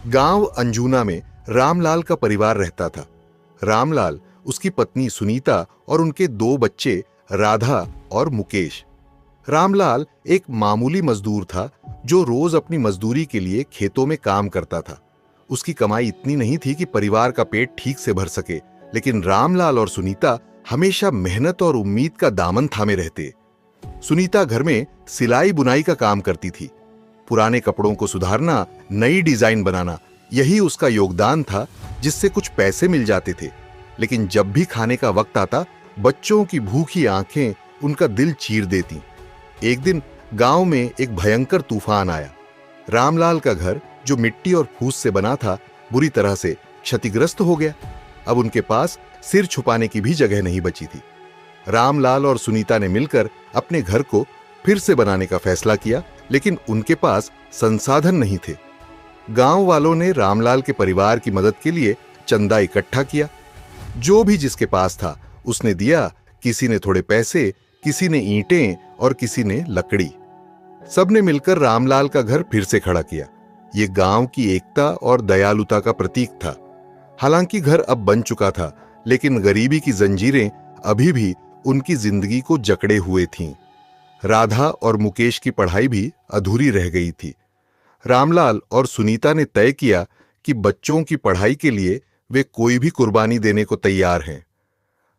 गांव अंजुना में रामलाल का परिवार रहता था। रामलाल, उसकी पत्नी सुनीता और उनके दो बच्चे राधा और मुकेश। रामलाल एक मामूली मजदूर था जो रोज अपनी मजदूरी के लिए खेतों में काम करता था। उसकी कमाई इतनी नहीं थी कि परिवार का पेट ठीक से भर सके, लेकिन रामलाल और सुनीता हमेशा मेहनत और उम्मीद का दामन थामे रहते। सुनीता घर में सिलाई बुनाई का काम करती थी। पुराने कपड़ों को सुधारना, नई डिजाइन बनाना, यही उसका योगदान था जिससे कुछ पैसे मिल जाते थे। लेकिन जब भी खाने का वक्त आता, बच्चों की भूखी आंखें उनका दिल चीर देती। एक दिन गांव में एक भयंकर तूफान आया। रामलाल का घर, जो मिट्टी और फूस से बना था, बुरी तरह से क्षतिग्रस्त हो गया। अब उनके पास सिर छुपाने की भी जगह नहीं बची थी। रामलाल और सुनीता ने मिलकर अपने घर को फिर से बनाने का फैसला किया, लेकिन उनके पास संसाधन नहीं थे। गांव वालों ने रामलाल के परिवार की मदद के लिए चंदा इकट्ठा किया। जो भी जिसके पास था उसने दिया। किसी ने थोड़े पैसे, किसी ने ईंटें और किसी ने लकड़ी। सबने मिलकर रामलाल का घर फिर से खड़ा किया। यह गांव की एकता और दयालुता का प्रतीक था। हालांकि घर अब बन चुका था, लेकिन गरीबी की जंजीरें अभी भी उनकी जिंदगी को जकड़े हुए थीं। राधा और मुकेश की पढ़ाई भी अधूरी रह गई थी। रामलाल और सुनीता ने तय किया कि बच्चों की पढ़ाई के लिए वे कोई भी कुर्बानी देने को तैयार हैं।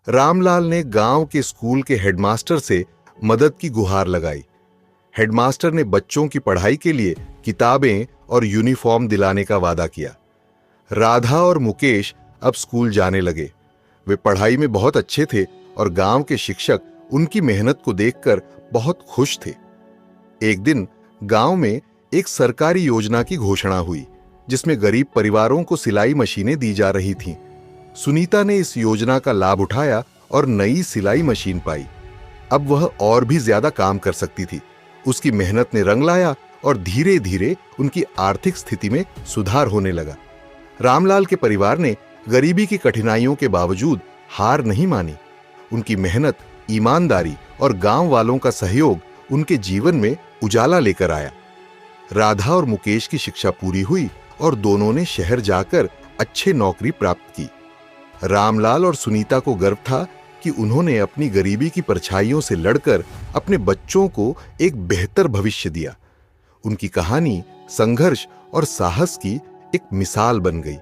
रामलाल ने गांव के स्कूल के हेडमास्टर से मदद की गुहार लगाई। हेडमास्टर ने बच्चों की पढ़ाई के लिए किताबें और यूनिफॉर्म दिलाने का वादा किया। राधा और मुकेश अब स्कूल जाने लगे। वे पढ़ाई में बहुत अच्छे थे और गांव के शिक्षक उनकी मेहनत को देखकर बहुत खुश थे। एक दिन गांव में एक सरकारी योजना की घोषणा हुई, जिसमें गरीब परिवारों को सिलाई मशीनें दी जा रही थीं। सुनीता ने इस योजना का लाभ उठाया और नई सिलाई मशीन पाई। अब वह और भी ज्यादा काम कर सकती थी। उसकी मेहनत ने रंग लाया और धीरे धीरे उनकी आर्थिक स्थिति में सुधार होने लगा। रामलाल के परिवार ने गरीबी की कठिनाइयों के बावजूद हार नहीं मानी। उनकी मेहनत, ईमानदारी और गांव वालों का सहयोग उनके जीवन में उजाला लेकर आया। राधा और मुकेश की शिक्षा पूरी हुई और दोनों ने शहर जाकर अच्छे नौकरी प्राप्त की। रामलाल और सुनीता को गर्व था कि उन्होंने अपनी गरीबी की परछाइयों से लड़कर अपने बच्चों को एक बेहतर भविष्य दिया। उनकी कहानी संघर्ष और साहस की एक मिसाल बन गई।